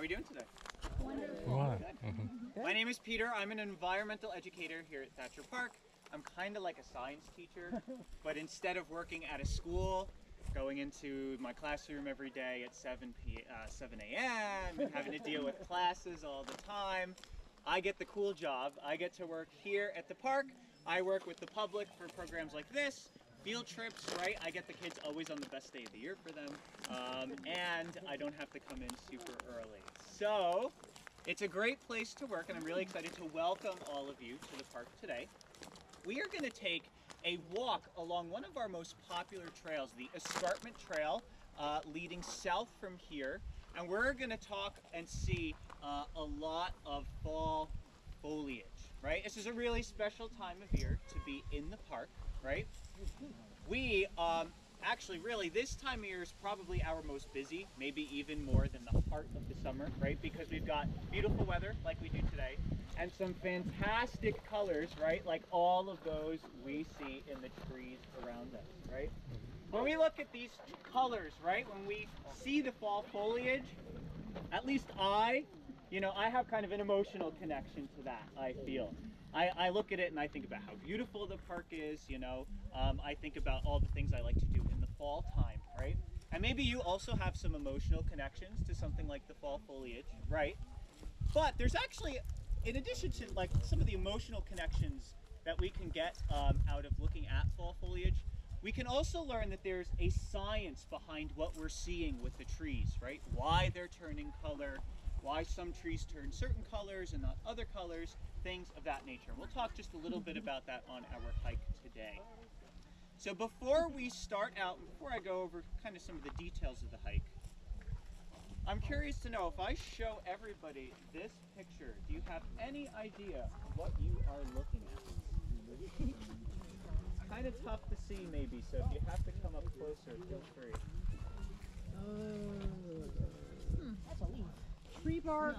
are we doing today? Wonderful. Good. My name is Peter. I'm an environmental educator here at Thatcher Park. I'm kind of like a science teacher, but instead of working at a school, going into my classroom every day at 7 a.m. and having to deal with classes all the time, I get the cool job. I get to work here at the park. I work with the public for programs like this, field trips, right? I get the kids always on the best day of the year for them, and I don't have to come in super early. So it's a great place to work, and I'm really excited to welcome all of you to the park today. We are going to take a walk along one of our most popular trails, the Escarpment Trail, leading south from here, and we're going to talk and see a lot of fall foliage, right? This is a really special time of year to be in the park, right? We actually, really, this time of year is probably our most busy, maybe even more than the heart of the summer, right? Because we've got beautiful weather like we do today, and some fantastic colors, right? Like all of those we see in the trees around us, right? When we look at these colors, right? When we see the fall foliage, at least I have kind of an emotional connection to that, I feel. I look at it and I think about how beautiful the park is, I think about all the things I like to do in the fall time, right? And maybe you also have some emotional connections to something like the fall foliage, right? But there's actually, in addition to like some of the emotional connections that we can get out of looking at fall foliage, we can also learn that there's a science behind what we're seeing with the trees, right? Why they're turning color, why some trees turn certain colors and not other colors, things of that nature. We'll talk just a little bit about that on our hike today. So before we start out, before I go over kind of some of the details of the hike, I'm curious to know, if I show everybody this picture, do you have any idea what you are looking at? Kind of tough to see maybe, so if you have to come up closer, feel free. That's a leaf. Tree bark.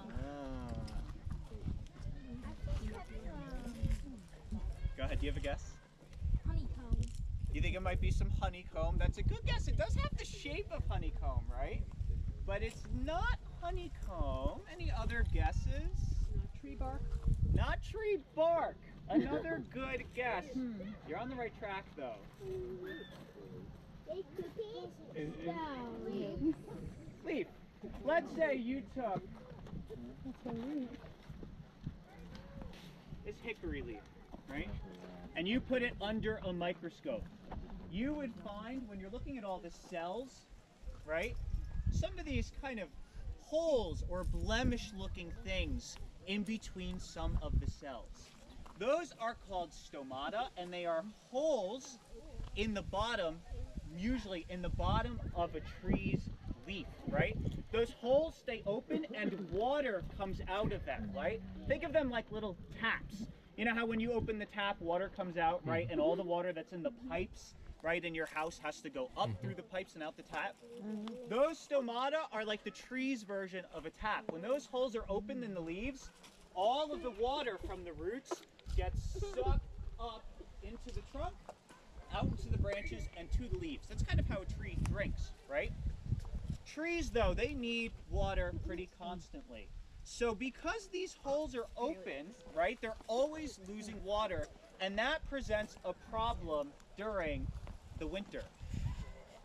Go ahead, do you have a guess? Honeycomb. You think it might be some honeycomb? That's a good guess. It does have the shape of honeycomb, right? But it's not honeycomb. Any other guesses? Tree bark. Not tree bark. Another good guess. You're on the right track, though. No. Leaf. Let's say you took this hickory leaf, right? And you put it under a microscope. You would find, when you're looking at all the cells, right, some of these kind of holes or blemish-looking things in between some of the cells. Those are called stomata, and they are holes in the bottom, usually in the bottom of a tree's leaf, right? Those holes stay open and water comes out of them, right? Think of them like little taps. You know how when you open the tap, water comes out, right? And all the water that's in the pipes, right, in your house has to go up through the pipes and out the tap. Those stomata are like the tree's version of a tap. When those holes are opened in the leaves, all of the water from the roots gets sucked up into the trunk, out into the branches, and to the leaves. That's kind of how a tree drinks, right? Trees, though, they need water pretty constantly. So because these holes are open, right, they're always losing water, and that presents a problem during the winter.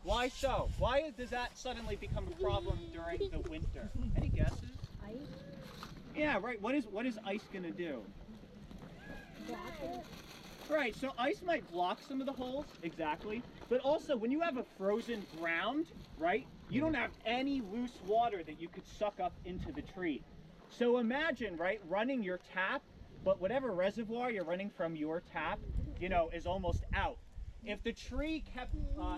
Why so? Why does that suddenly become a problem during the winter? Any guesses? Ice. Yeah, right. What is ice gonna do? Block it. Right, so ice might block some of the holes, exactly. But also, when you have a frozen ground, right, you don't have any loose water that you could suck up into the tree. So imagine, right, running your tap, but whatever reservoir you're running from your tap, is almost out. If the tree kept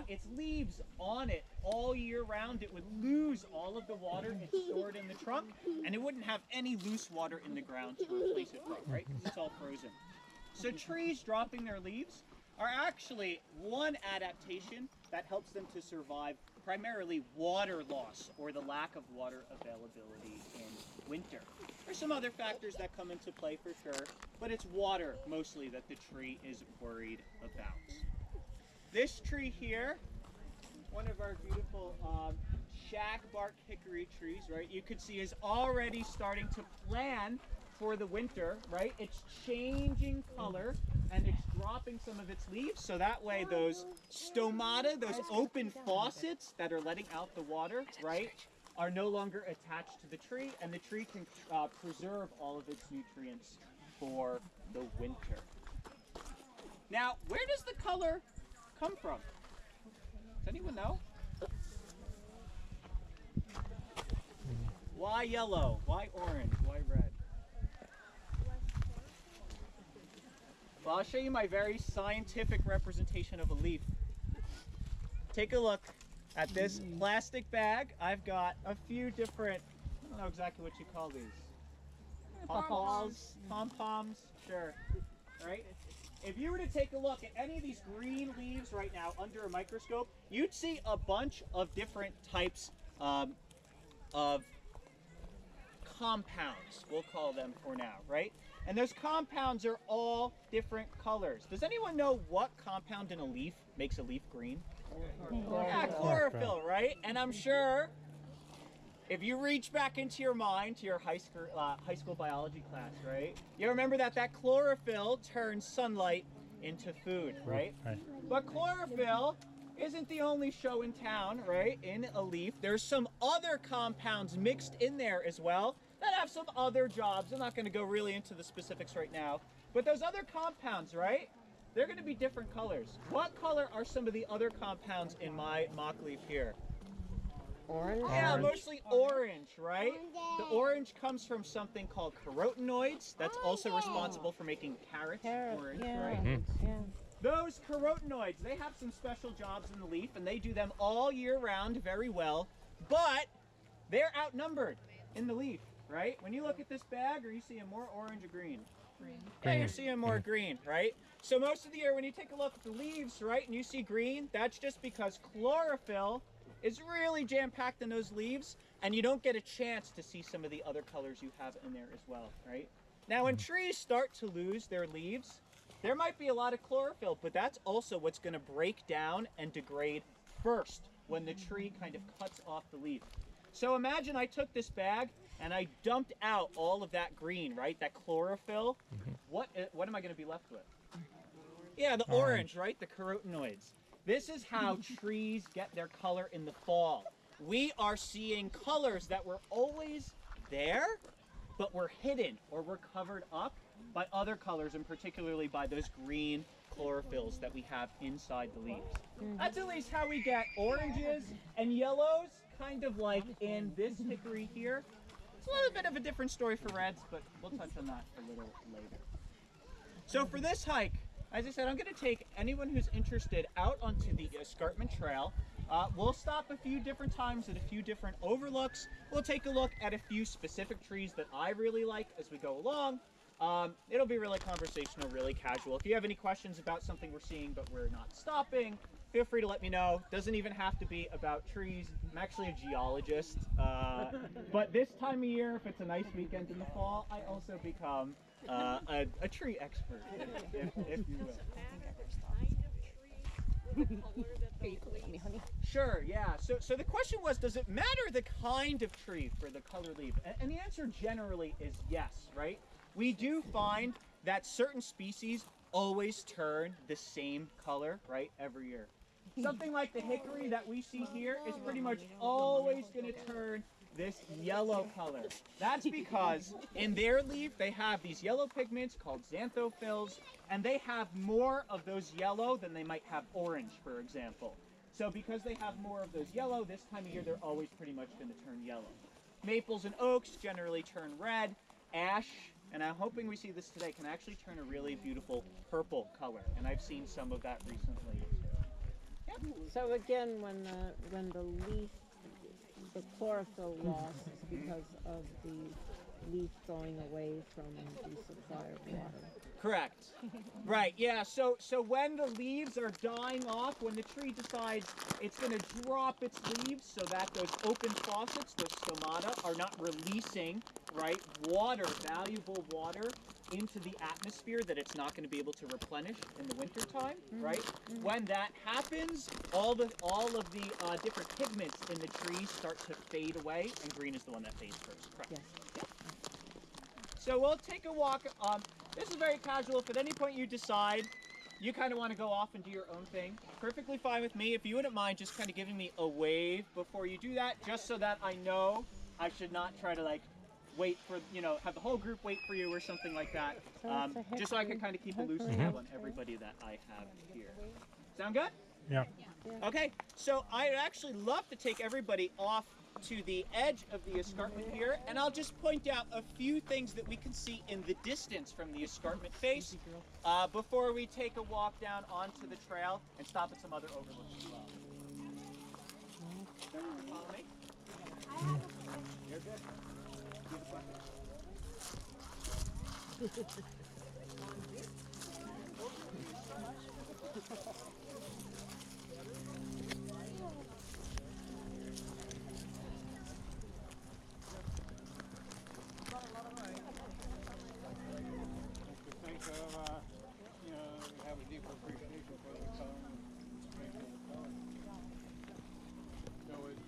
its leaves on it all year round, it would lose all of the water it's stored in the trunk, and it wouldn't have any loose water in the ground to replace it from, right? Because it's all frozen. So trees dropping their leaves are actually one adaptation that helps them to survive primarily water loss, or the lack of water availability in winter. There's some other factors that come into play for sure, but it's water mostly that the tree is worried about. This tree here, one of our beautiful shagbark hickory trees, right, you could see is already starting to plan for the winter, right? It's changing color and it's dropping some of its leaves, so that way those stomata, those open faucets that are letting out the water, right, are no longer attached to the tree, and the tree can preserve all of its nutrients for the winter. Now, where does the color come from? Does anyone know? Why yellow? Why orange? Why red? Well, I'll show you my very scientific representation of a leaf. Take a look at this plastic bag. I've got a few different, I don't know exactly what you call these. Pom-poms, pom-poms, sure, right? If you were to take a look at any of these green leaves right now under a microscope, you'd see a bunch of different types of compounds, we'll call them for now, right? And those compounds are all different colors. Does anyone know what compound in a leaf makes a leaf green? Yeah, chlorophyll, right? And I'm sure if you reach back into your mind to your high school biology class, right? You remember that chlorophyll turns sunlight into food, right? But chlorophyll isn't the only show in town, right? In a leaf, there's some other compounds mixed in there as well that have some other jobs. I'm not going to go really into the specifics right now, but those other compounds, right? They're going to be different colors. What color are some of the other compounds in my mock leaf here? Orange? Yeah, mostly orange, right? The orange comes from something called carotenoids. That's also responsible for making carrots orange, right? Those carotenoids, they have some special jobs in the leaf, and they do them all year round very well, but they're outnumbered in the leaf, right? When you look at this bag, are you seeing more orange or green? Green. Yeah, you're seeing more green, right? So most of the year when you take a look at the leaves, right, and you see green, that's just because chlorophyll is really jam-packed in those leaves, and you don't get a chance to see some of the other colors you have in there as well, right? Now when trees start to lose their leaves, there might be a lot of chlorophyll, but that's also what's going to break down and degrade first when the tree kind of cuts off the leaf. So imagine I took this bag and I dumped out all of that green, right? That chlorophyll. What am I going to be left with? Yeah, the orange, right? The carotenoids. This is how trees get their color in the fall. We are seeing colors that were always there, but were hidden or were covered up by other colors, and particularly by those green chlorophylls that we have inside the leaves. That's at least how we get oranges and yellows, kind of like in this hickory here. It's a little bit of a different story for reds, but we'll touch on that a little later. So for this hike, as I said, I'm going to take anyone who's interested out onto the Escarpment Trail. We'll stop a few different times at a few different overlooks. We'll take a look at a few specific trees that I really like as we go along. It'll be really conversational, really casual. If you have any questions about something we're seeing but we're not stopping, feel free to let me know. Doesn't even have to be about trees. I'm actually a geologist. But this time of year, if it's a nice weekend in the fall, I also become a tree expert, if you will. Sure, yeah. So the question was, does it matter the kind of tree for the color leaf? And the answer generally is yes, right? We do find that certain species always turn the same color, right, every year. Something like the hickory that we see here is pretty much always going to turn this yellow color. That's because in their leaf they have these yellow pigments called xanthophylls, and they have more of those yellow than they might have orange, for example. So because they have more of those yellow, this time of year they're always pretty much going to turn yellow. Maples and oaks generally turn red. Ash, and I'm hoping we see this today, can actually turn a really beautiful purple color, and I've seen some of that recently. Yep. So again, when the leaf, the chlorophyll loss is because of the leaf going away from the supply of water. Correct. Right, yeah, so when the leaves are dying off, when the tree decides it's going to drop its leaves so that those open faucets, those stomata, are not releasing, right, water, valuable water, into the atmosphere that it's not going to be able to replenish in the wintertime, right? When that happens, all of the different pigments in the trees start to fade away, and green is the one that fades first. Correct. Yes. Yep. So we'll take a walk. This is very casual. If at any point you decide you kind of want to go off and do your own thing, perfectly fine with me. If you wouldn't mind just kind of giving me a wave before you do that, just so that I know I should not try to like wait for, have the whole group wait for you or something like that. So it's a Just so I can hickory- kind of keep a loose hickory tab on tree. everybody that I have here. Sound good? Yeah. Okay, so I'd actually love to take everybody off to the edge of the escarpment here, and I'll just point out a few things that we can see in the distance from the escarpment face before we take a walk down onto the trail and stop at some other overlooks as well. Follow me? You're good. Do the question. Think of, have a deeper appreciation for the color. So it's,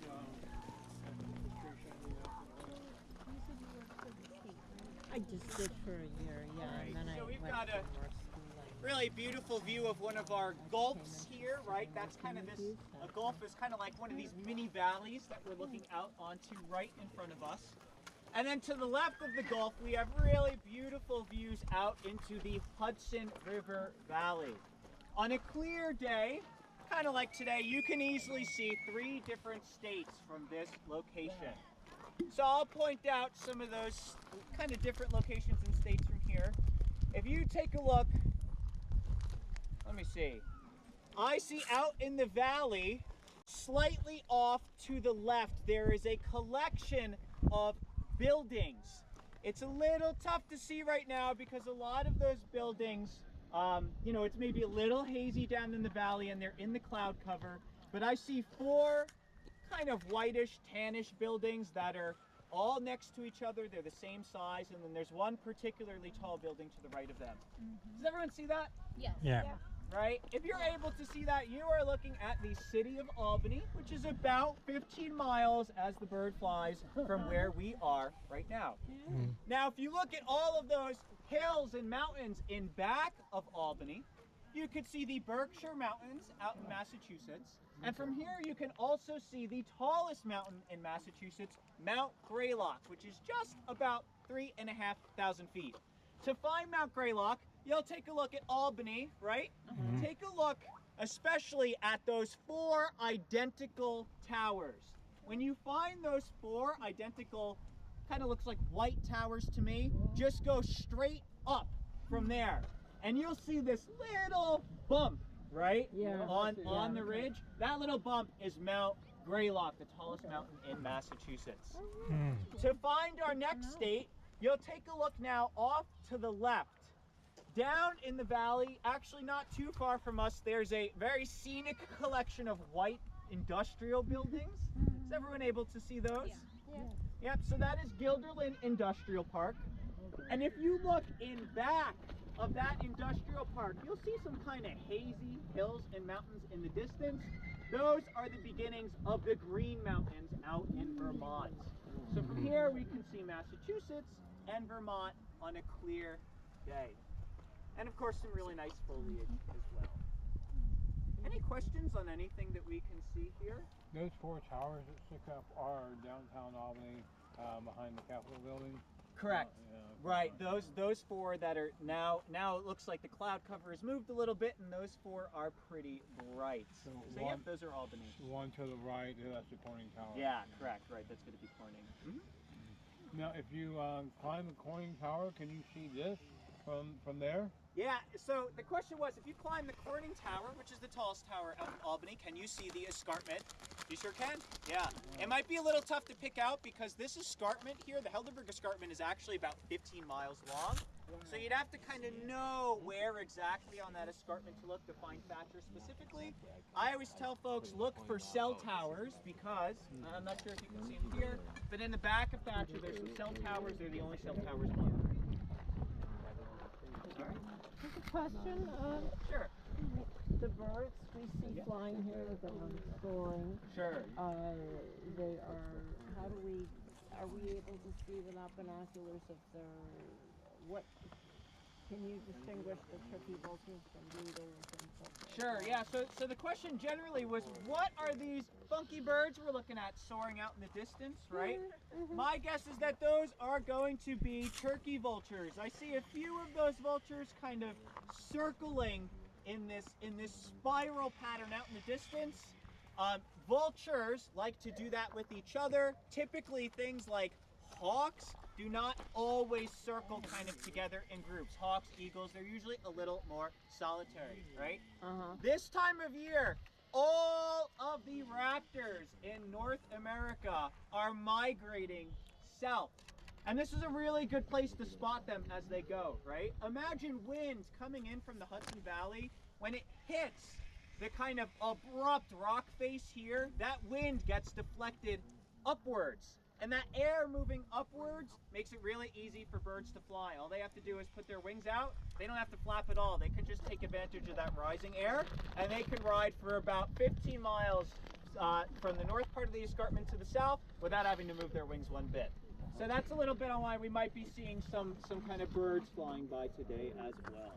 I just did for a year, yeah, and then So I we've went got for a more schooling. really beautiful view of one of our gulfs here, right? That's kind of this, a gulf is kind of like one of these mini valleys that we're looking out onto right in front of us. And then to the left of the Gulf, we have really beautiful views out into the Hudson River Valley. On a clear day, kind of like today, you can easily see 3 different states from this location. So I'll point out some of those kind of different locations and states from here. If you take a look, let me see. I see out in the valley, slightly off to the left, there is a collection of buildings. It's a little tough to see right now because a lot of those buildings, it's maybe a little hazy down in the valley and they're in the cloud cover, but I see 4 kind of whitish, tannish buildings that are all next to each other. They're the same size, and then there's one particularly tall building to the right of them. Does everyone see that? Yes. Yeah. Right? If you're able to see that, you are looking at the city of Albany, which is about 15 miles as the bird flies from where we are right now. Now, if you look at all of those hills and mountains in back of Albany, you could see the Berkshire Mountains out in Massachusetts. And from here, you can also see the tallest mountain in Massachusetts, Mount Greylock, which is just about 3,500 feet. To find Mount Greylock, you'll take a look at Albany, right? Take a look especially at those 4 identical towers. When you find those 4 identical, kind of looks like white towers to me, just go straight up from there. And you'll see this little bump, right? Yeah. On the ridge. That little bump is Mount Greylock, the tallest mountain in Massachusetts. To find our next state, you'll take a look now off to the left. Down in the valley, actually not too far from us, there's a very scenic collection of white industrial buildings. Is everyone able to see those? Yeah. Yep, so that is Guilderland Industrial Park. And if you look in back of that industrial park, you'll see some kind of hazy hills and mountains in the distance. Those are the beginnings of the Green Mountains out in Vermont. So from here we can see Massachusetts and Vermont on a clear day. And of course some really nice foliage as well. Any questions on anything that we can see here? Those 4 towers that stick up are downtown Albany, behind the Capitol building. Correct. Right, those 4 that are now it looks like the cloud cover has moved a little bit, and those 4 are pretty bright. So yep, those are Albany. The one to the right, that's the Corning Tower. Yeah, correct, right, that's going to be Corning. Now, if you climb the Corning Tower, can you see this? from there? Yeah, so the question was, if you climb the Corning Tower, which is the tallest tower out in Albany, can you see the escarpment? You sure can. Yeah. It might be a little tough to pick out because this escarpment here, the Helderberg Escarpment, is actually about 15 miles long. So you'd have to kind of know where exactly on that escarpment to look to find Thatcher specifically. I always tell folks, look for cell towers because, I'm not sure if you can see them here, but in the back of Thatcher there's some cell towers. They're the only cell towers on the Just a question, Sure. the birds we see flying here that are soaring, Sure. they are, are we able to see without binoculars if they're, can you distinguish the turkey vultures from beetles and so forth? Sure, yeah. So the question generally was, what are these funky birds we're looking at soaring out in the distance, right? My guess is that those are going to be turkey vultures. I see a few of those vultures kind of circling in this spiral pattern out in the distance. Vultures like to do that with each other. Typically things like hawks do not always circle kind of together in groups. Hawks, eagles, they're usually a little more solitary, right? This time of year, all of the raptors in North America are migrating south. And this is a really good place to spot them as they go, right? Imagine winds coming in from the Hudson Valley. When it hits the kind of abrupt rock face here, that wind gets deflected upwards. And that air moving upwards makes it really easy for birds to fly. All they have to do is put their wings out. They don't have to flap at all. They can just take advantage of that rising air, and they can ride for about 15 miles from the north part of the escarpment to the south without having to move their wings one bit. So that's a little bit on why we might be seeing some kind of birds flying by today as well.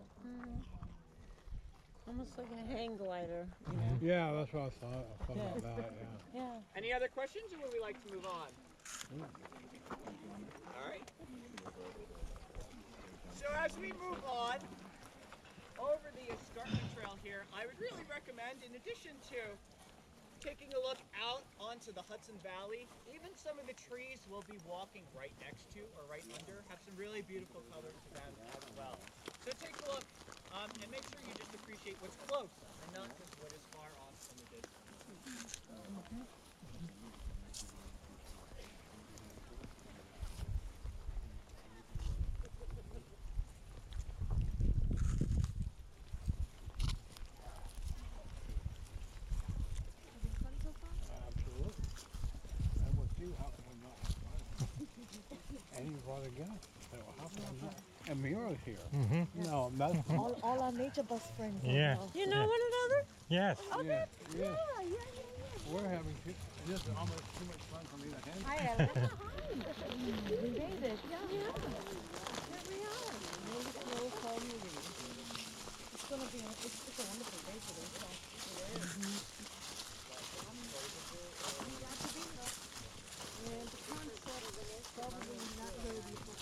Almost like a hang glider, you know? Yeah, that's what I thought about that, yeah. Yeah. Any other questions, or would we like to move on? All right. So as we move on over the escarpment trail here, I would really recommend, in addition to taking a look out onto the Hudson Valley, even some of the trees we'll be walking right next to or right under have some really beautiful colors to them as well. So take a look and make sure you just appreciate what's close and not just what is far off in the distance. Absolutely. And with you, how can we not have fun? And you brought a guest. So how can we not? And Mira's here. No, that's All our nature best friends. Yeah. You know one another? Yes. yes. We're having this is almost too much fun for me to handle. Hi, Ellen. We made it. Yeah. Here we are. Made it slow, calm moving. It's gonna be it's a wonderful day for this. And the concept is probably not very beautiful.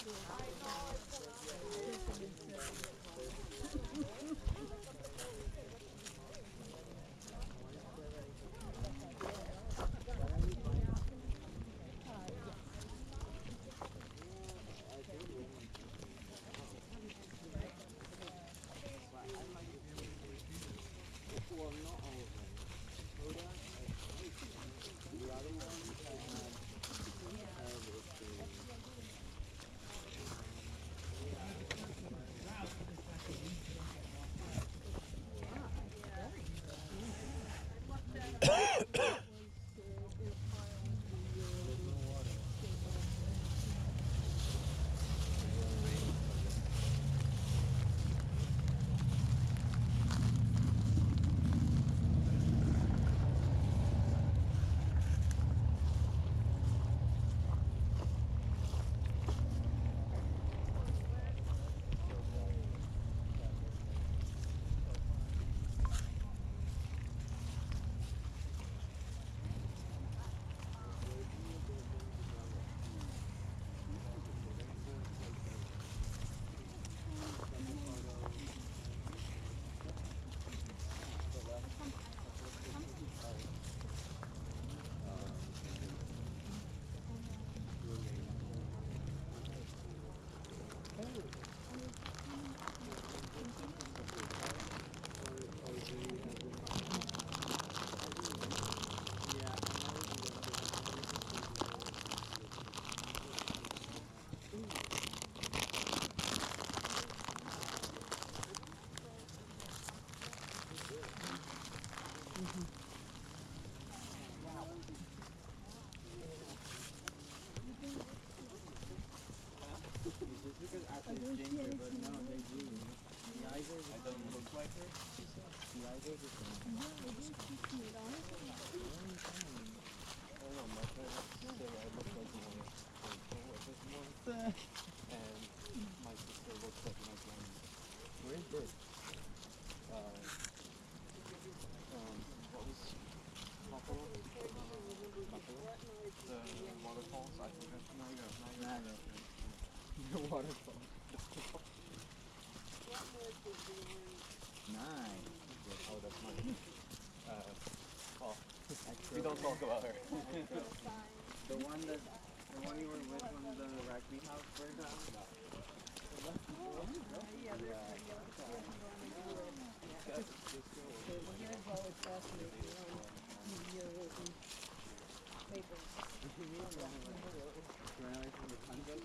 We don't talk about her. The one you were with when the rugby house burned down? Here's always fascinating, your written papers. Ran away from the tundra?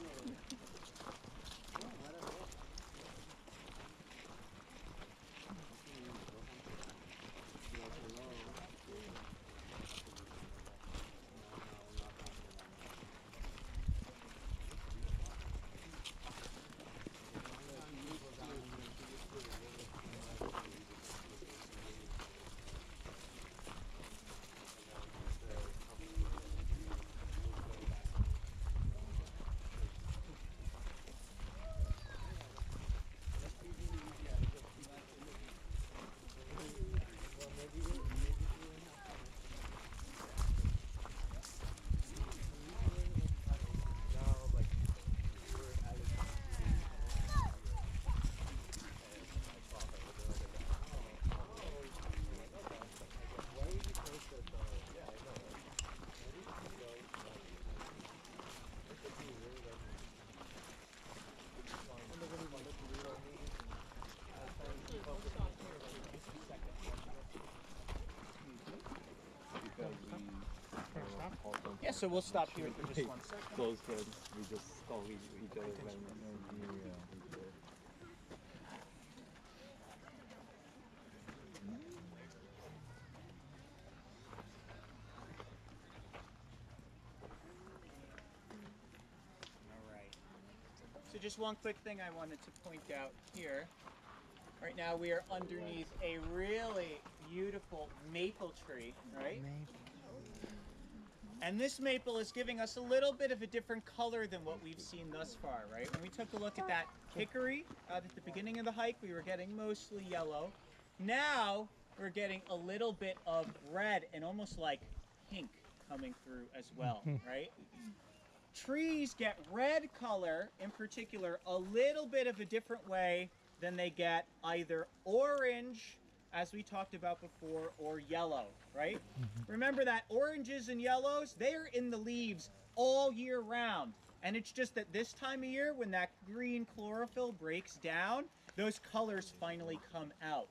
Yeah, so we'll stop here for just 1 second. Close friends. We just call each other when Alright. So just one quick thing I wanted to point out here. Right now we are underneath a really beautiful maple tree, right? And this maple is giving us a little bit of a different color than what we've seen thus far, right? When we took a look at that hickory at the beginning of the hike, we were getting mostly yellow. Now we're getting a little bit of red and almost like pink coming through as well, right? Trees get red color, in particular, a little bit of a different way than they get either orange, as we talked about before, or yellow, right? Remember that oranges and yellows, they're in the leaves all year round. And it's just that this time of year, when that green chlorophyll breaks down, those colors finally come out.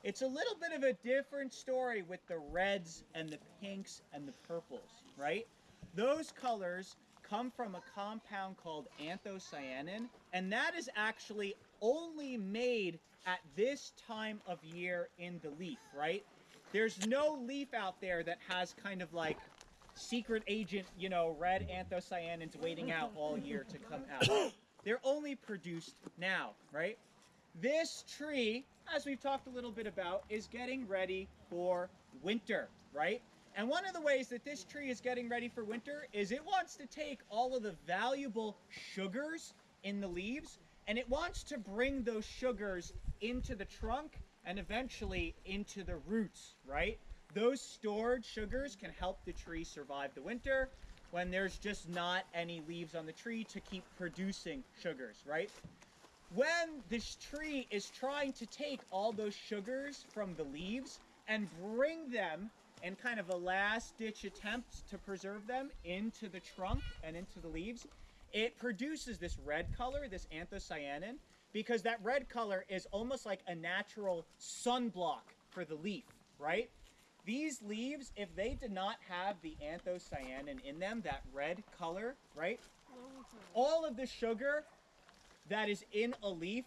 It's a little bit of a different story with the reds and the pinks and the purples, right? Those colors come from a compound called anthocyanin, and that is actually only made at this time of year in the leaf, right? There's no leaf out there that has kind of like secret agent, you know, red anthocyanins waiting out all year to come out. They're only produced now, right? This tree, as we've talked a little bit about, is getting ready for winter, right? And one of the ways that this tree is getting ready for winter is it wants to take all of the valuable sugars in the leaves and it wants to bring those sugars into the trunk and eventually into the roots, right? Those stored sugars can help the tree survive the winter when there's just not any leaves on the tree to keep producing sugars, right? When this tree is trying to take all those sugars from the leaves and bring them in kind of a last-ditch attempt to preserve them into the trunk and into the leaves, it produces this red color, this anthocyanin, because that red color is almost like a natural sunblock for the leaf, right? These leaves, if they did not have the anthocyanin in them, that red color, right? All of the sugar that is in a leaf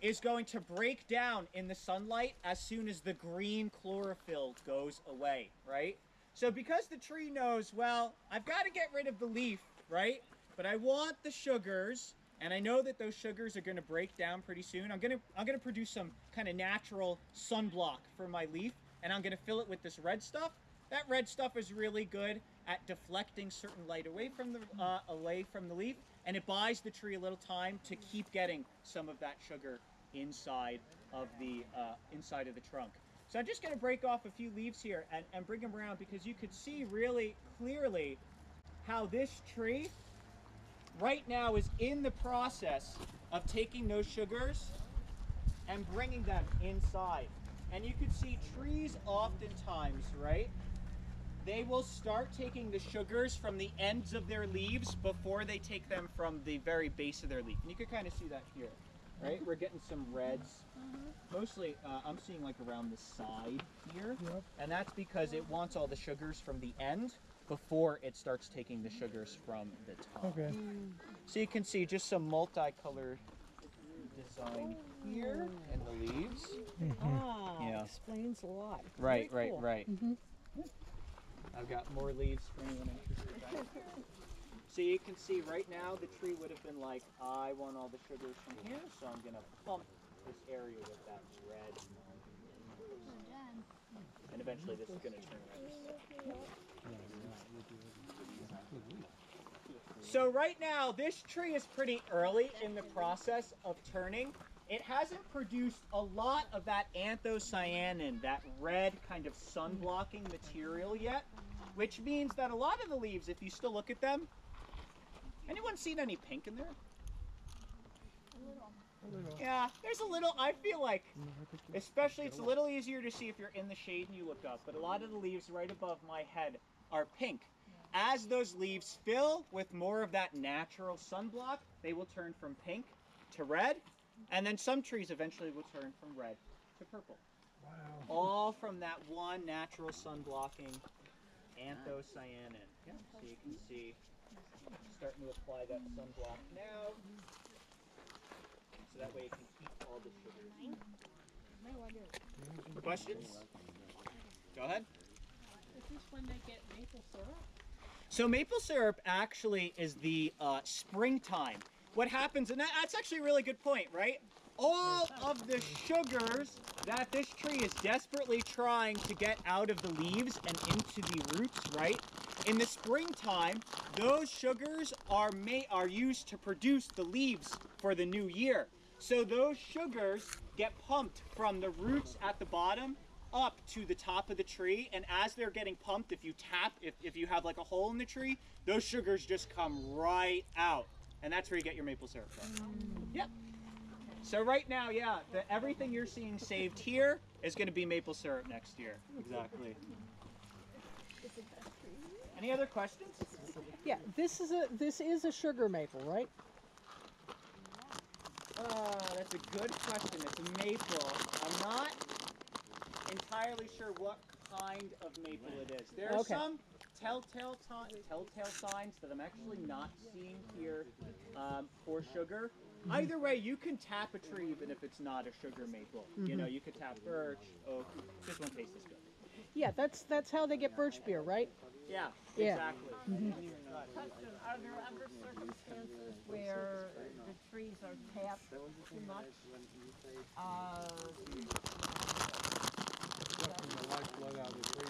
is going to break down in the sunlight as soon as the green chlorophyll goes away, right? So because the tree knows, well, I've got to get rid of the leaf, right? But I want the sugars, And I know that those sugars are going to break down pretty soon. I'm gonna produce some kind of natural sunblock for my leaf, and I'm gonna fill it with this red stuff. That red stuff is really good at deflecting certain light away from the leaf, and it buys the tree a little time to keep getting some of that sugar inside of the trunk. So I'm just gonna break off a few leaves here and bring them around, because you could see really clearly how this tree right now is in the process of taking those sugars and bringing them inside. And you can see trees oftentimes, right? They will start taking the sugars from the ends of their leaves before they take them from the very base of their leaf. And you can kind of see that here, right? We're getting some reds. Mostly, I'm seeing like around the side here. Yep. And that's because it wants all the sugars from the end before it starts taking the sugars from the top. Okay. So you can see just some multicolored design here in the leaves. Ah, Yeah. explains a lot. Right, Very right, cool. right. I've got more leaves for anyone interested back here. So you can see right now the tree would have been like, I want all the sugars from here, so I'm gonna pump this area with that red. And eventually this is gonna turn red. So right now, this tree is pretty early in the process of turning. It hasn't produced a lot of that anthocyanin, that red kind of sun-blocking material yet, which means that a lot of the leaves, if you still look at them, anyone seen any pink in there? Yeah, there's a little, I feel like, especially it's a little easier to see if you're in the shade and you look up, but a lot of the leaves right above my head are pink. As those leaves fill with more of that natural sunblock, they will turn from pink to red, and then some trees eventually will turn from red to purple. Wow. All from that one natural sun-blocking anthocyanin. Yeah, so you can see, starting to apply that sunblock now, so that way it can keep all the sugars. Questions? Go ahead. Is this when they get maple syrup? So maple syrup actually is the springtime. What happens, and that's actually a really good point, right? All of the sugars that this tree is desperately trying to get out of the leaves and into the roots, right? In the springtime, those sugars are used to produce the leaves for the new year. So those sugars get pumped from the roots at the bottom up to the top of the tree, and as they're getting pumped, if you tap, if you have like a hole in the tree, those sugars just come right out, and that's where you get your maple syrup from. Yep. So right now, yeah, everything you're seeing saved here is going to be maple syrup next year. Exactly. Any other questions? Yeah, this is a sugar maple, right? That's a good question. It's a maple. I'm not entirely sure what kind of maple it is. There are Okay. some telltale signs that I'm actually not seeing here for sugar. Either way, you can tap a tree even if it's not a sugar maple. You know, you could tap birch, oak. This one tastes as good. Yeah, that's how they get birch beer, right? Yeah, Yeah. exactly. Question, are there ever circumstances where the trees are tapped too much? Sucking the lifeblood out of the tree,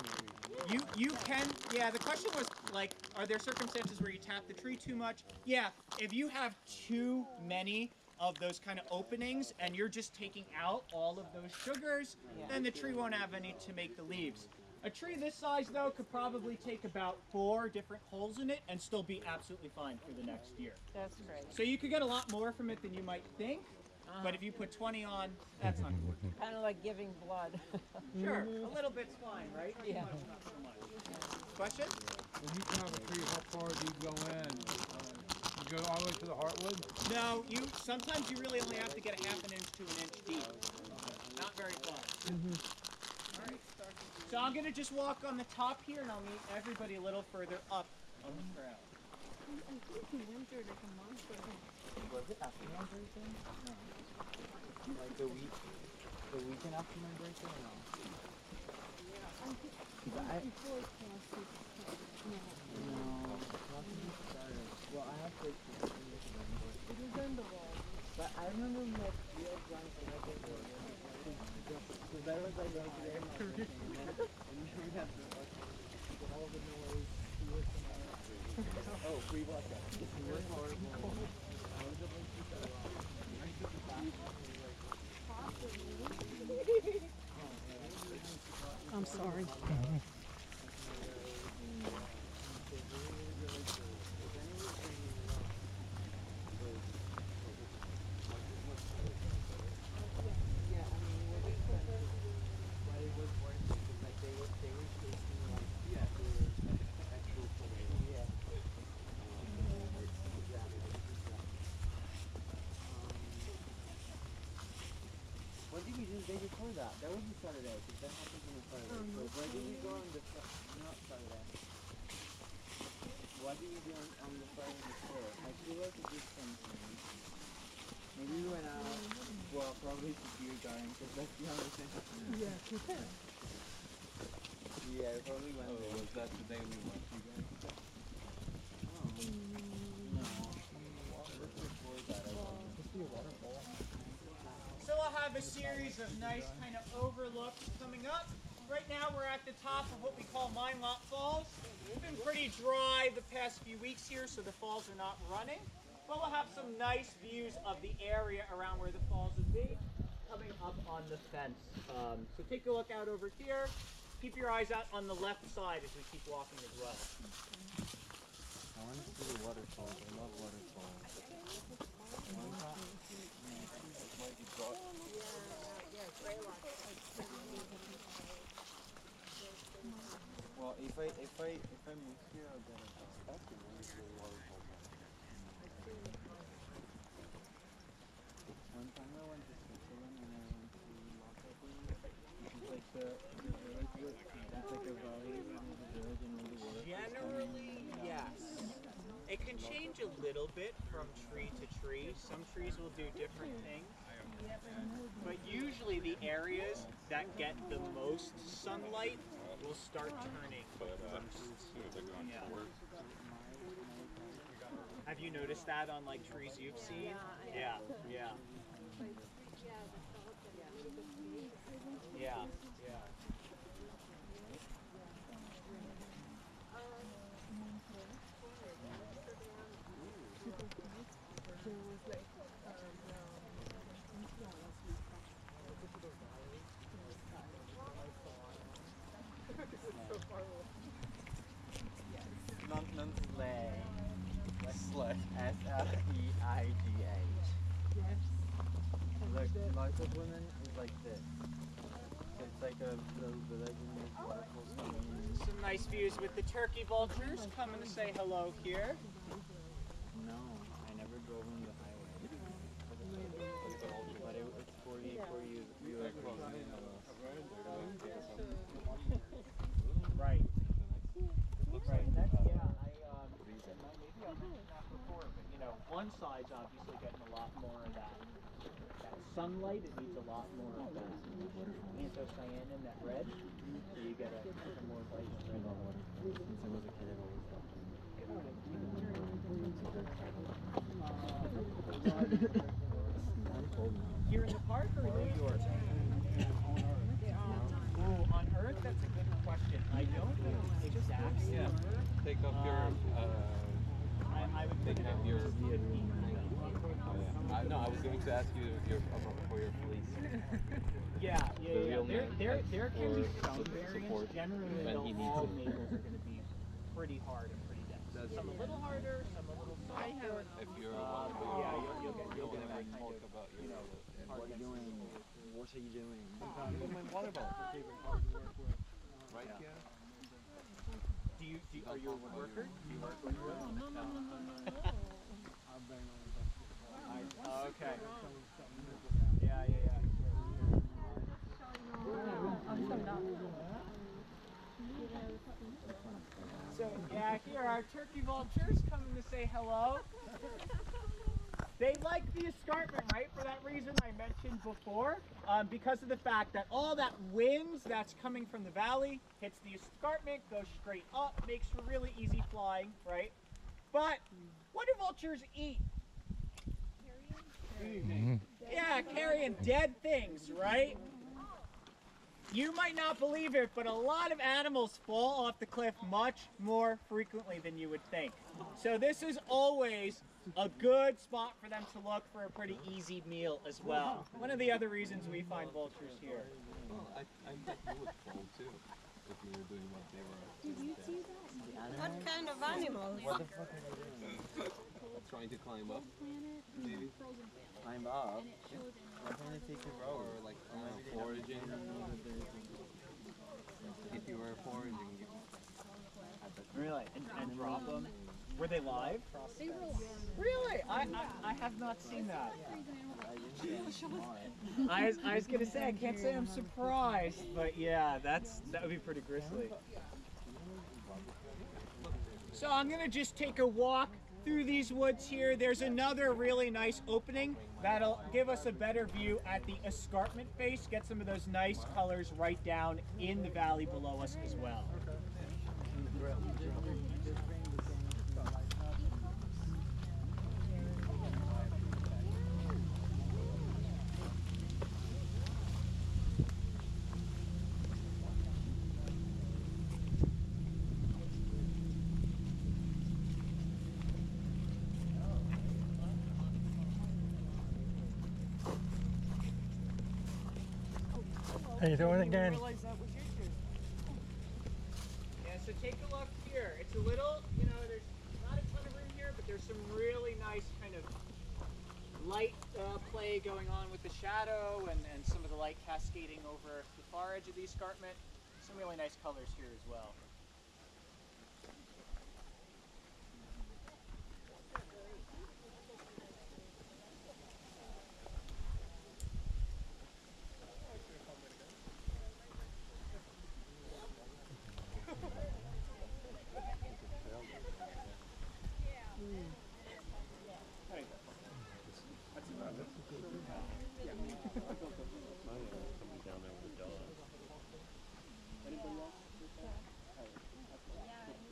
maybe. You can, yeah, the question was like, are there circumstances where you tap the tree too much? Yeah, if you have too many of those kind of openings and you're just taking out all of those sugars, then the tree won't have any to make the leaves. A tree this size though could probably take about 4 different holes in it and still be absolutely fine for the next year. That's great. So you could get a lot more from it than you might think, but if you put 20 on, that's not good. Kind of like giving blood. Sure, a little bit's fine, right? Too Yeah. much, not so much. Question? When you count a tree, how far do you go in? You go all the way to the heartwood? No, sometimes you really only have to get a half an inch to an inch deep. Not very far. All right. So I'm gonna just walk on the top here, and I'll meet everybody a little further up on the trail. Was it after my birthday? No. Like the weekend after my birthday or no? No, nothing started. Well, I have to. It was in the remember my field drawing for my paper. The better ones I go today, and then we have to get all the noise. Oh, free vodka. It was horrible. I'm sorry. What did we do the day before that? That wasn't Saturday, because that happens on the Saturday. So why did we go on the not Saturday? Why did we do on the Friday before? I feel like it did something. Maybe we went out. Well, probably to beer garden, because that's the only thing. Yeah, you can. Yeah, we probably went there. was that the day we went to guys? No. Just before that, I think. Just be a waterfall. So I'll have a series of nice kind of overlooks coming up. Right now we're at the top of what we call Minelot Falls. It's been pretty dry the past few weeks here, so the falls are not running. But we'll have some nice views of the area around where the falls would be coming up on the fence. So take a look out over here. Keep your eyes out on the left side as we keep walking as well. I want to see the waterfalls. I love waterfalls. Well, if I move here, I'll get a house. That's the really waterfall. One time I went to Switzerland and I went to Lockhaven, which is like the village. That's like a valley around the village and all the water. Generally, yes. It can change a little bit from tree to tree. Some trees will do different things. But usually the areas that get the most sunlight will start turning first. Yeah. Have you noticed that on like trees you've seen? Yeah, yeah. Yeah, yeah. Mountain Sleigh. Sleigh. S-L-E-I-G-H. Yes. Look, Life of Women is like this. So it's like a little village and there's waterfalls coming in. Some nice views with the turkey vultures coming to say hello here. No, I never drove on the highway. But it's for you, you are close. Right. Right. That's, yeah, maybe I'll mention that before, but you know, one side's obviously getting a lot more of that sunlight. It needs a lot more of that anthocyanin, that red. So you get a more vibrant red. Since I was a kid, I've always loved them. Here in the park or in New York? Oh, on Earth, that's a good question. I don't know exactly. Yeah. Take off your, I would think take off your, no, I was going to ask you for your fleece. Yeah, The yeah. real name, There can be or some support variants. Generally, when he needs all it. maples are going to be pretty hard and pretty dense. Some a little harder, some a little softer. If you're Yeah, you'll get that kind talk of, about you your, know, What are you doing? What are you doing? my water bottle. Right, Yeah. yeah. Are you a woodworker? Do you work with wood? No. Okay. Yeah. So yeah, here are turkey vultures coming to say hello. They like the escarpment, right? For that reason I mentioned before, because of the fact that all that wind that's coming from the valley hits the escarpment, goes straight up, makes for really easy flying, right? But what do vultures eat? Yeah, carrying dead things, right? You might not believe it, but a lot of animals fall off the cliff much more frequently than you would think. So this is always a good spot for them to look for a pretty easy meal as well. One of the other reasons we find vultures here. Well, I bet you would fall too if you were doing what they were. Did you see that? What kind of animals? What the fuck are they doing? Trying to climb up, maybe, Climb up. Why can't they take a rope? or like foraging. If you were foraging, you Really? And drop them? Were they live? Really? I have not seen that. I was gonna say, I can't say I'm surprised, but yeah, that would be pretty grisly. So I'm gonna just take a walk through these woods here. There's another really nice opening that'll give us a better view at the escarpment face, get some of those nice colors right down in the valley below us as well. How you doing again? Realize that was your turn. Yeah, so take a look here. It's a little, there's not a ton of room here, but there's some really nice kind of light play going on with the shadow and some of the light cascading over the far edge of the escarpment. Some really nice colors here as well.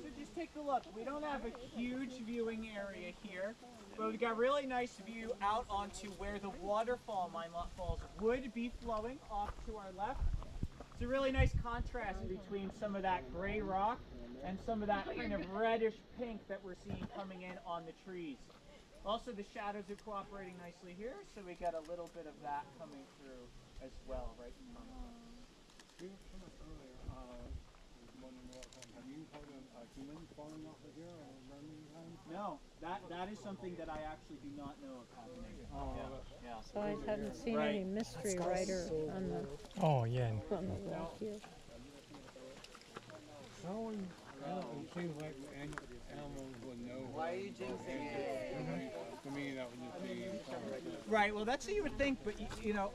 So just take a look. We don't have a huge viewing area here, but we've got a really nice view out onto where the waterfall, Minelot Falls, would be flowing off to our left. It's a really nice contrast between some of that gray rock and some of that kind of reddish pink that we're seeing coming in on the trees. Also, the shadows are cooperating nicely here, so we got a little bit of that coming through as well right in front of us. You were coming earlier, wondering have you heard of a human falling off of here or running behind? No, that is something that I actually do not know of happening. Yeah. So I haven't seen Right. any mystery writer on the Oh, yeah. wall here. No one, it seems like animals would know. Why are you jinxing it? To me, that would just be Right, well that's what you would think, but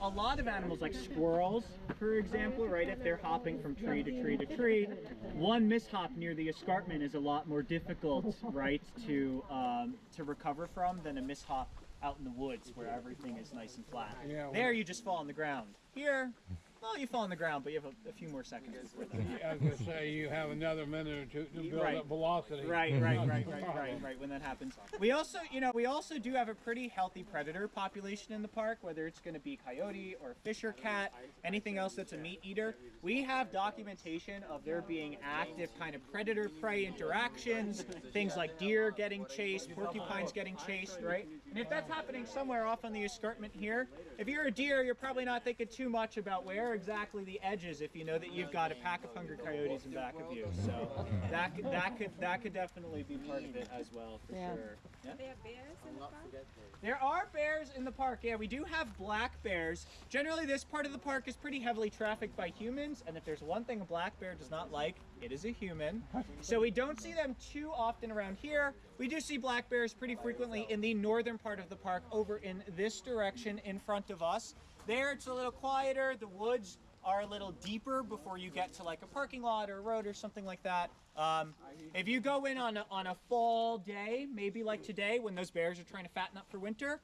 a lot of animals like squirrels, for example, right, if they're hopping from tree to tree to tree, one mishap near the escarpment is a lot more difficult, right, to recover from than a mishap out in the woods where everything is nice and flat. Yeah, There you just fall on the ground. Here, well, you fall on the ground, but you have a few more seconds before that. as I say, you have another minute or two to build Right. up velocity. Right, when that happens. We also, do have a pretty healthy predator population in the park, whether it's going to be coyote or fisher cat, anything else that's a meat eater. We have documentation of there being active kind of predator-prey interactions, things like deer getting chased, porcupines getting chased, right? And if that's happening somewhere off on the escarpment here, if you're a deer, you're probably not thinking too much about where exactly the edge is if you know that you've got a pack of hungry coyotes in back of you. So that could definitely be part of it as well, for Yeah. sure. Yeah. There are bears in the park? There are bears in the park. Yeah, we do have black bears. Generally, this part of the park is pretty heavily trafficked by humans, and if there's one thing a black bear does not like, it is a human. So we don't see them too often around here. We do see black bears pretty frequently in the northern part of the park, over in this direction in front of us. There, it's a little quieter. The woods are a little deeper before you get to like a parking lot or a road or something like that. If you go in on a fall day, maybe like today when those bears are trying to fatten up for winter,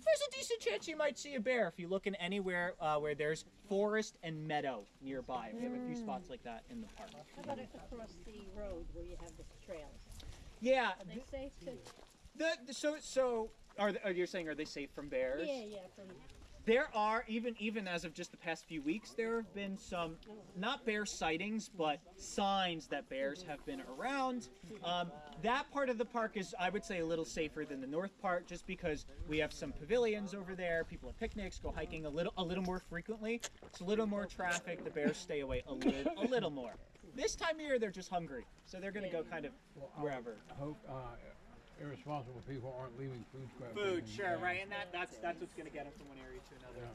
there's a decent chance you might see a bear if you look in anywhere where there's forest and meadow nearby. We have a few spots like that in the park. How about across the road where you have the trails? Yeah, Are they safe to? so You're saying, are they safe from bears? Yeah, from There are, even as of just the past few weeks, there have been some, not bear sightings, but signs that bears have been around. That part of the park is, I would say, a little safer than the north part, just because we have some pavilions over there. People have picnics, go hiking a little more frequently. It's a little more traffic. The bears stay away a little more. This time of year, they're just hungry, so they're going to go kind of wherever. I hope irresponsible people aren't leaving food scraps. Food, sure, right, and that's what's going to get them from one area to another.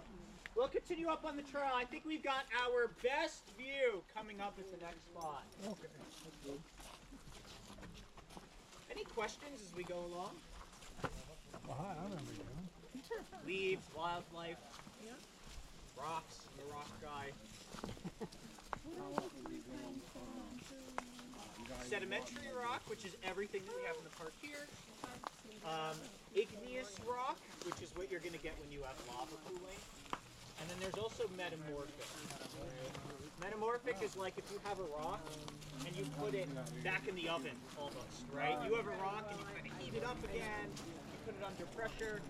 We'll continue up on the trail. I think we've got our best view coming up at the next spot. Okay. Any questions as we go along? Well, hi, I remember you. Leaves, wildlife, rocks, the rock guy. Sedimentary rock, which is everything that we have in the park here. Igneous rock, which is what you're going to get when you have lava cooling. And then there's also metamorphic. Metamorphic is like if you have a rock and you put it back in the oven almost, right? You have a rock and you kind of heat it up again, you put it under pressure.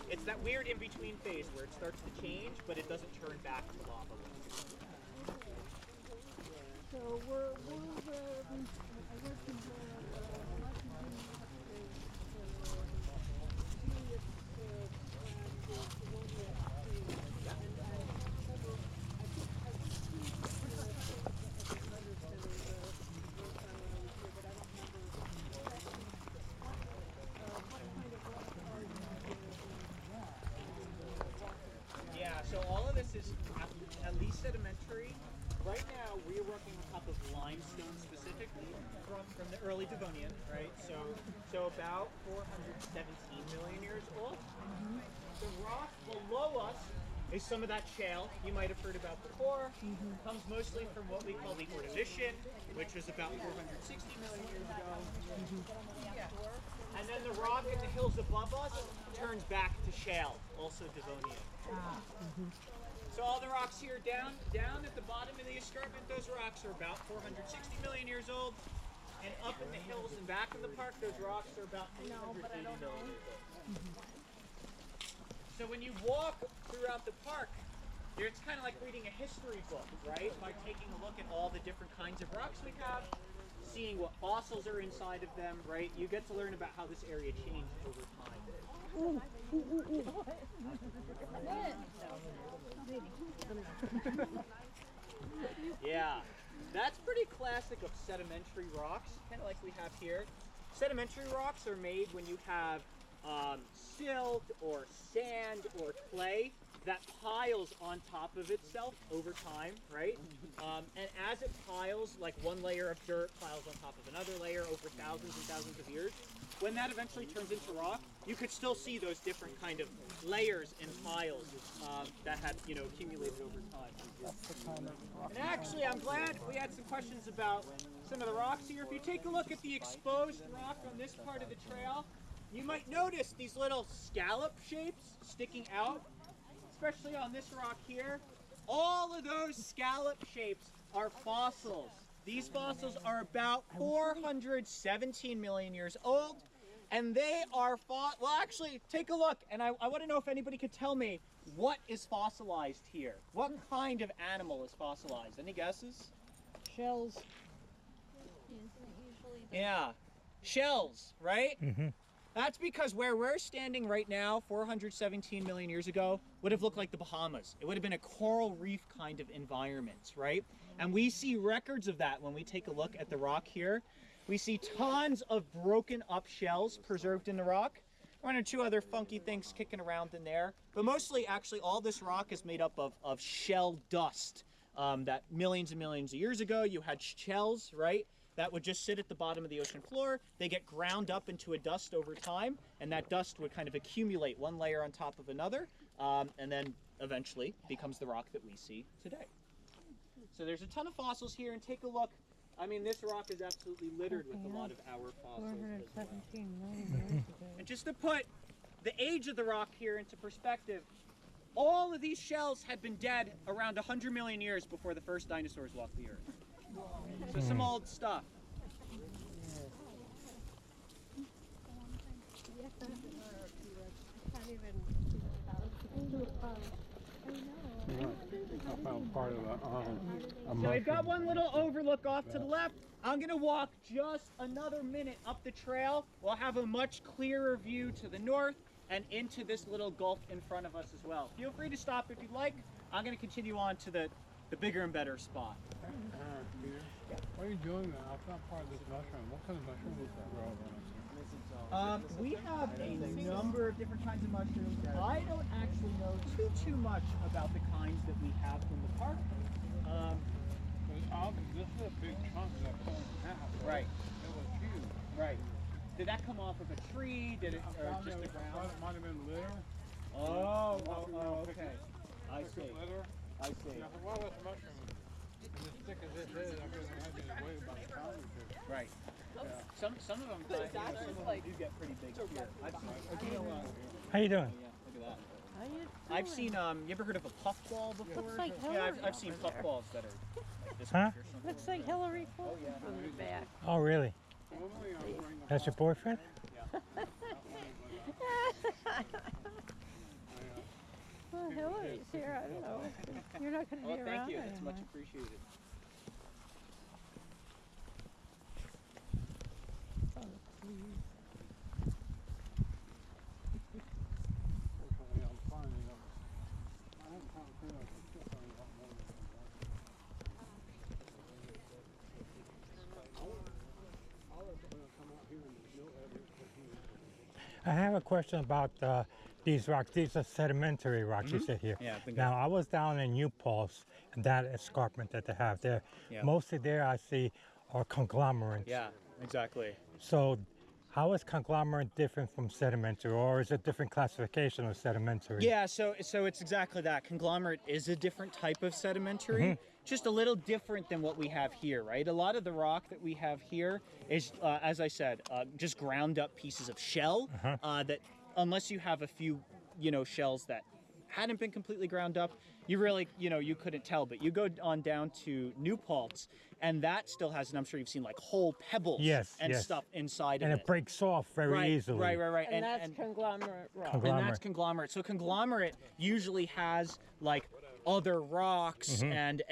It's that weird in-between phase where it starts to change, but it doesn't turn back to lava. So we're I guess Yeah, so all of this is at least sedimentary. Right now, we're working on top of limestone specifically from the early Devonian, right? So about 417 million years old. The rock below us is some of that shale you might have heard about before. Comes mostly from what we call the Ordovician, which was about 460 million years ago. And then the rock in the hills above us turns back to shale, also Devonian. So all the rocks here down at the bottom of the escarpment, those rocks are about 460 million years old. And up in the hills and back in the park, those rocks are about 380 million years old. So when you walk throughout the park, it's kind of like reading a history book, right? By taking a look at all the different kinds of rocks we have, seeing what fossils are inside of them, right? You get to learn about how this area changed over time. Yeah, that's pretty classic of sedimentary rocks, kind of like we have here. Sedimentary rocks are made when you have silt or sand or clay that piles on top of itself over time, right? And as it piles, like one layer of dirt piles on top of another layer over thousands and thousands of years, when that eventually turns into rock, you could still see those different kind of layers and piles that had, accumulated over time. And actually, I'm glad we had some questions about some of the rocks here. If you take a look at the exposed rock on this part of the trail, you might notice these little scallop shapes sticking out, especially on this rock here. All of those scallop shapes are fossils. These fossils are about 417 million years old, and they are well, actually, take a look, and I want to know if anybody could tell me what is fossilized here. What kind of animal is fossilized? Any guesses? shells. Yeah, shells, right? That's because where we're standing right now, 417 million years ago, would have looked like the Bahamas. It would have been a coral reef kind of environment, right? And we see records of that when we take a look at the rock here. We see tons of broken up shells preserved in the rock. One or two other funky things kicking around in there. But mostly, actually, all this rock is made up of shell dust. That millions and millions of years ago, you had shells, right? That would just sit at the bottom of the ocean floor. They get ground up into a dust over time, and that dust would kind of accumulate one layer on top of another, and then eventually becomes the rock that we see today. So there's a ton of fossils here, and take a look. I mean, this rock is absolutely littered with a lot of our fossils as well. 417 million years ago. And just to put the age of the rock here into perspective, all of these shells had been dead around 100 million years before the first dinosaurs walked the earth. So some old stuff. I found part of a So we've got mushroom. one little overlook off to the left. I'm gonna walk just another minute up the trail. We'll have a much clearer view to the north and into this little gulf in front of us as well. Feel free to stop if you'd like. I'm gonna continue on to the bigger and better spot. Peter, what are you doing now? I found part of this mushroom. What kind of mushroom is that grow on? We have a number of different kinds of mushrooms. I don't actually know too much about the kinds that we have in the park. This is a big chunk that fell in half. Right, It was huge. right. Did that come off of a tree? Did it, I or found just the it ground? might have been litter. Okay. I see. Litter. I see. And I said, well, this mushroom is as thick as this is. I couldn't imagine it weighed about a pound or two. Right. Some of them, do get pretty big here. I've seen. How you doing? Yeah, look at that. How you I've doing? seen. You ever heard of a puffball before? Looks like Yeah, Hillary I've seen over there. puffballs that are like this Huh? big or something. Looks like Hillary Clinton yeah. from the back. Oh, really? Normally I bring a That's your boyfriend? Well, Hillary's here. I don't know. You're not going to Well, be thank around you. That's much anymore. appreciated. Oh, please. Fortunately, I'm finding them. I haven't found a few. I'm still finding a lot more than I'll come out here and there's no evidence that he I have a question about these rocks. These are sedimentary rocks you said here. Yeah, I think Now, I was down in New Paltz, and that escarpment that they have there. Yeah. Mostly there I see are conglomerates. Yeah, exactly. So how is conglomerate different from sedimentary, or is it different classification of sedimentary? Yeah, so it's exactly that. Conglomerate is a different type of sedimentary, just a little different than what we have here, right? A lot of the rock that we have here is, as I said, just ground up pieces of shell that, unless you have a few, shells that hadn't been completely ground up, you really, you couldn't tell. But you go on down to New Paltz, and that still has, and I'm sure you've seen like whole pebbles Yes, and yes. stuff inside And of it breaks off very right, easily. Right. And that's conglomerate rock. And Conglomerate. that's conglomerate. So conglomerate usually has like other rocks and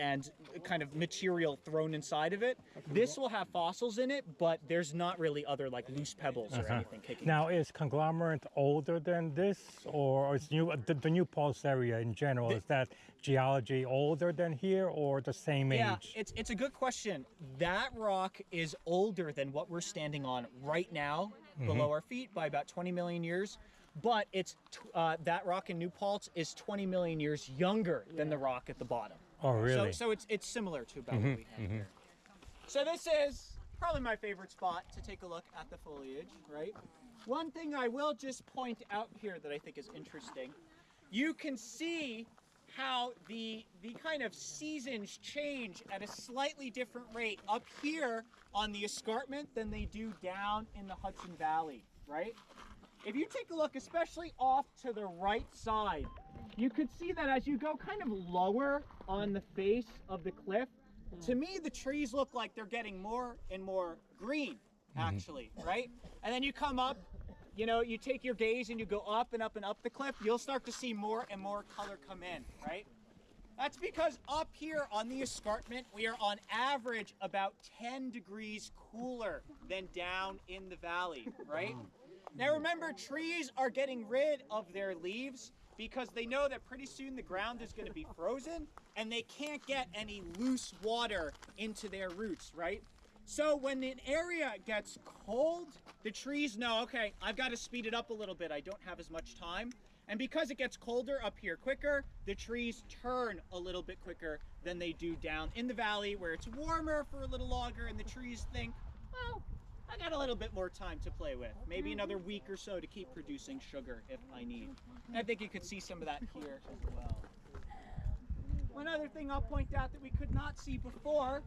kind of material thrown inside of it. This will have fossils in it, but there's not really other like loose pebbles or anything kicking. Now, is conglomerate older than this, or is the New Paltz area in general, is that geology older than here, or the same Yeah, age? it's a good question. That rock is older than what we're standing on right now, below our feet, by about 20 million years. But it's that rock in New Paltz is 20 million years younger than the rock at the bottom. Oh, really? So it's similar to about what we have here. So this is probably my favorite spot to take a look at the foliage, right? One thing I will just point out here that I think is interesting, you can see how the kind of seasons change at a slightly different rate up here on the escarpment than they do down in the Hudson Valley, right? If you take a look, especially off to the right side, you could see that as you go kind of lower on the face of the cliff, to me the trees look like they're getting more and more green, actually, right? And then you come up, you take your gaze and you go up and up and up the cliff, you'll start to see more and more color come in, right? That's because up here on the escarpment, we are on average about 10 degrees cooler than down in the valley, right? Now remember, trees are getting rid of their leaves because they know that pretty soon the ground is going to be frozen and they can't get any loose water into their roots, right? So when an area gets cold, the trees know, okay, I've got to speed it up a little bit. I don't have as much time. And because it gets colder up here quicker, the trees turn a little bit quicker than they do down in the valley where it's warmer for a little longer and the trees think, well, I got a little bit more time to play with. Maybe another week or so to keep producing sugar if I need. And I think you could see some of that here as well. One other thing I'll point out that we could not see before,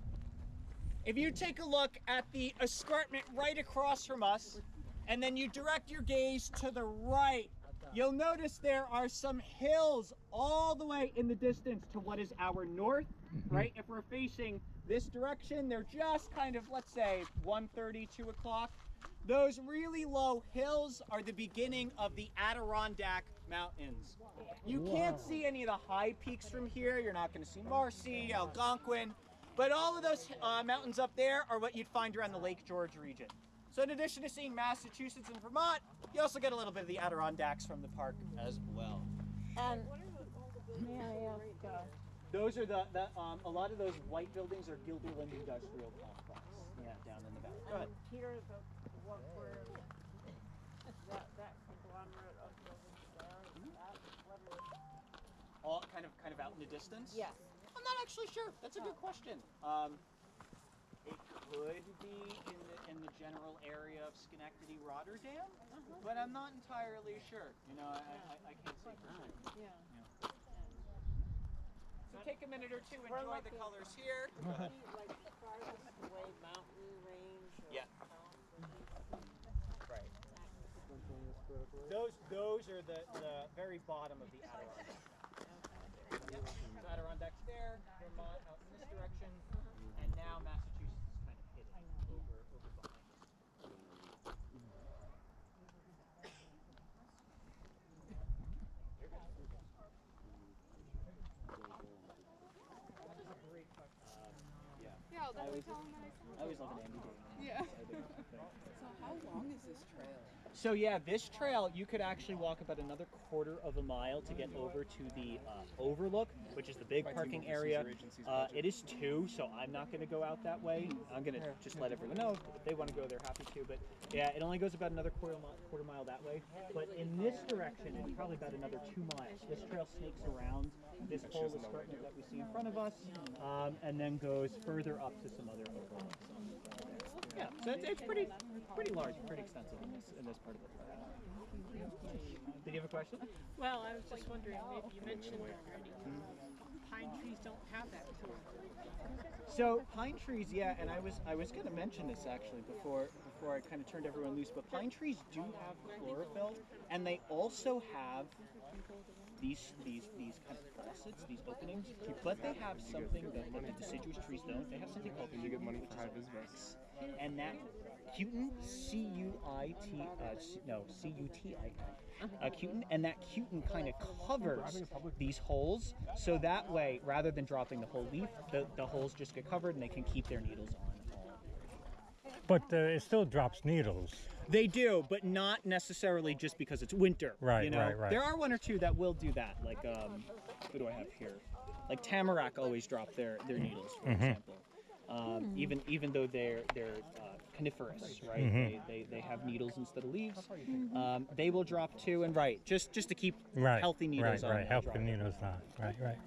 if you take a look at the escarpment right across from us, and then you direct your gaze to the right, you'll notice there are some hills all the way in the distance to what is our north, right? If we're facing this direction, they're just kind of, let's say, 1:30, 2 o'clock. Those really low hills are the beginning of the Adirondack Mountains. You can't see any of the high peaks from here. You're not going to see Marcy, Algonquin, but all of those mountains up there are what you'd find around the Lake George region. So in addition to seeing Massachusetts and Vermont, you also get a little bit of the Adirondacks from the park as well. And may I ask, Those are a lot of those white buildings are Gilderland Industrial Complex. Yeah, down in the valley. Go ahead. Peter, what were that conglomerate of buildings there? What is, All kind of out in the distance? yes. I'm not actually sure. That's a good question. It could be in the general area of Schenectady, Rotterdam, but I'm not entirely sure. You know, I can't say for sure. Yeah. So take a minute or two, We're enjoy the looking- colors here. Go ahead. Like farthest away mountain range or Yeah. mountain? Right. Those are the very bottom of the Adirondack. Yep. So Adirondacks there, Vermont out in this direction, and now Massachusetts is kind of hidden over behind us. Yeah, that's what tell him that I always love an Andy Day. Yeah. So how long is this trail? So yeah, this trail, you could actually walk about another quarter of a mile to get over to the overlook, which is the big parking area. It is 2, so I'm not going to go out that way. I'm going to just let everyone know if they want to go, they're happy to. But yeah, it only goes about another quarter mile that way. But in this direction, it's probably about another 2 miles. This trail snakes around this whole escarpment that we see in front of us, and then goes further up to some other overlooks. Yeah, so it's pretty large, pretty extensive in this part of the park. Did you have a question? Well, I was just wondering, maybe you mentioned already, pine trees don't have that sort of. So pine trees, yeah, and I was going to mention this actually before I kind of turned everyone loose, but pine trees do have chlorophyll, and they also have these kind of faucets, these openings, but they have something that the deciduous trees don't. They have something called You get money for high visitors. and that cutin, C-U-T-I-N, cutin, and that cutin kind of covers these holes, so that way, rather than dropping the whole leaf, the holes just get covered and they can keep their needles on. But it still drops needles. They do, but not necessarily just because it's winter. Right, you know? right. There are 1 or 2 that will do that, like, who do I have here? Like tamarack always drop their needles, for example. Even though they're coniferous, right? They have needles instead of leaves. They will drop too, and just to keep healthy needles on. Right, healthy needles on. Right.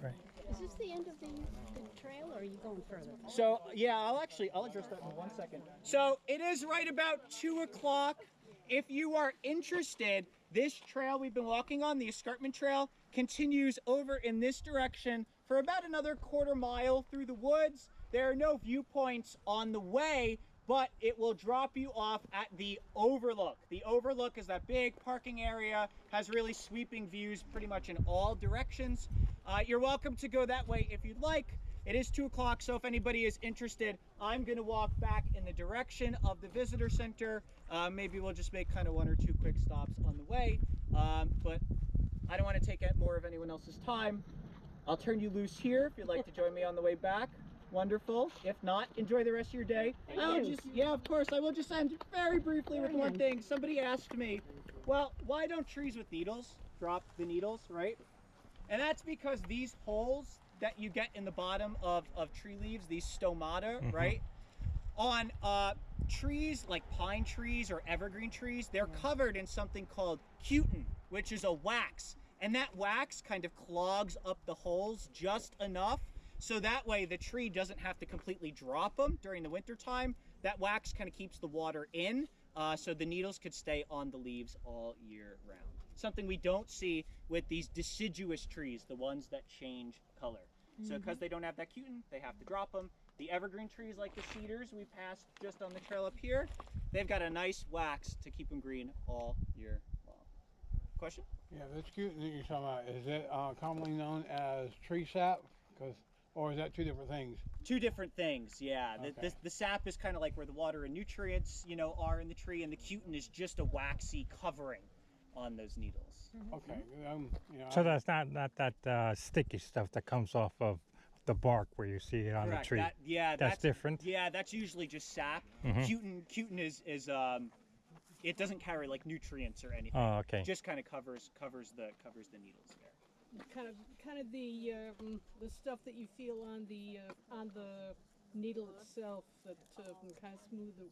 Is this the end of the trail, or are you going further? So yeah, I'll address that in 1 second. So it is right about 2 o'clock. If you are interested, this trail we've been walking on, the escarpment trail, continues over in this direction for about another quarter mile through the woods. There are no viewpoints on the way, but it will drop you off at the overlook. The overlook is that big parking area, has really sweeping views pretty much in all directions. You're welcome to go that way if you'd like. It is 2 o'clock, so if anybody is interested, I'm going to walk back in the direction of the visitor center. Maybe we'll just make kind of 1 or 2 quick stops on the way, but I don't want to take more of anyone else's time. I'll turn you loose here if you'd like to join me on the way back. Wonderful. If not, enjoy the rest of your day. Yeah, of course, I will just end very briefly with one thing. Somebody asked me, well, why don't trees with needles drop the needles, right? And that's because these holes that you get in the bottom of tree leaves, these stomata, right? On trees like pine trees or evergreen trees, they're covered in something called cutin, which is a wax. And that wax kind of clogs up the holes just enough so that way the tree doesn't have to completely drop them during the winter time. That wax kind of keeps the water in, so the needles could stay on the leaves all year round. Something we don't see with these deciduous trees, the ones that change color. So because they don't have that cutin, they have to drop them. The evergreen trees like the cedars we passed just on the trail up here, they've got a nice wax to keep them green all year long. Question? Yeah, this cutin that you're talking about, is it commonly known as tree sap? Because Or is that two different things? Two different things, yeah. Okay. The sap is kind of like where the water and nutrients, are in the tree, and the cutin is just a waxy covering on those needles. Okay. So that's not that sticky stuff that comes off of the bark where you see it on Correct. the tree. That's different. Yeah, that's usually just sap. Cutin is it doesn't carry like nutrients or anything. Oh, okay. Just kind of covers the needles there. Kind of the stuff that you feel on the needle itself that kind of smooth the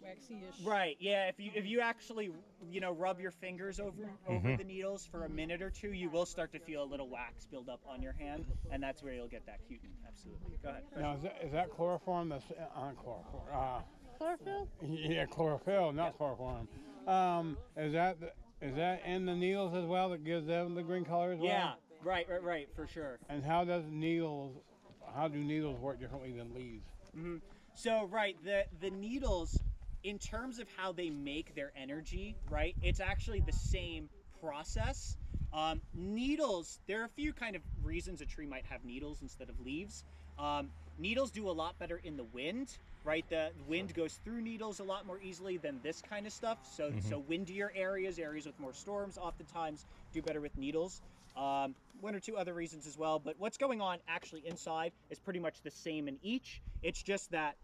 waxy-ish. Right. Yeah. If you actually rub your fingers over the needles for a minute or two, you will start to feel a little wax build up on your hand, and that's where you'll get that cutin. Absolutely. Go ahead. Now, is that chloroform? That's chloroform. Chlorophyll? Yeah, chlorophyll, not chloroform. Is that in the needles as well that gives them the green color as well? Yeah. Right. For sure. And how do needles work differently than leaves? So the needles, in terms of how they make their energy, right? It's actually the same process. Needles, there are a few kind of reasons a tree might have needles instead of leaves. Needles do a lot better in the wind, right? The wind goes through needles a lot more easily than this kind of stuff. So windier areas with more storms, oftentimes do better with needles. One or two other reasons as well, but what's going on actually inside is pretty much the same in each. It's just that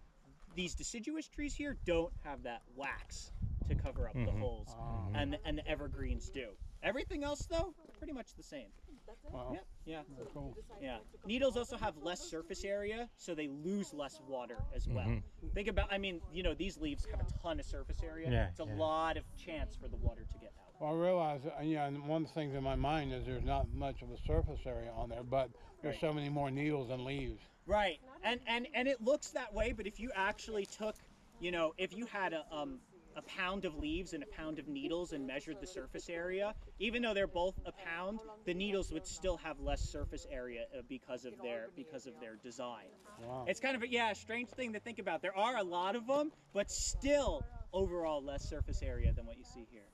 these deciduous trees here don't have that wax to cover up the holes, and the evergreens do. Everything else, though, pretty much the same. Wow. Yeah. Cool. Yeah. Needles also have less surface area, so they lose less water as well. Think about, these leaves have a ton of surface area. Yeah, It's a yeah. lot of chance for the water to get out. Well, I realize, and one of the things in my mind is there's not much of a surface area on there, but there's so many more needles than leaves. Right. And it looks that way, but if you actually took, if you had a pound of leaves and a pound of needles and measured the surface area, even though they're both a pound, the needles would still have less surface area because of their design. Wow. It's kind of a strange thing to think about. There are a lot of them, but still overall less surface area than what you see here.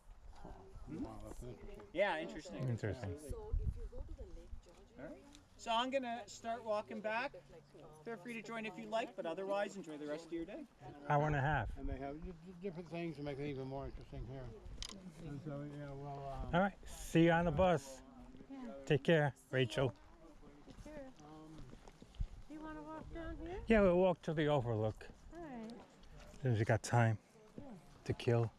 Wow, that's interesting. Yeah, interesting. Interesting. Absolutely. All right. So I'm gonna start walking back. Feel free to join if you like, but otherwise enjoy the rest of your day. Hour and a half. And they have different things to make it even more interesting here. And so, All right. See you on the bus. Take care, Rachel. Sure. Do you want to walk down here? Yeah, we'll walk to the overlook. All right. As soon as you got time to kill.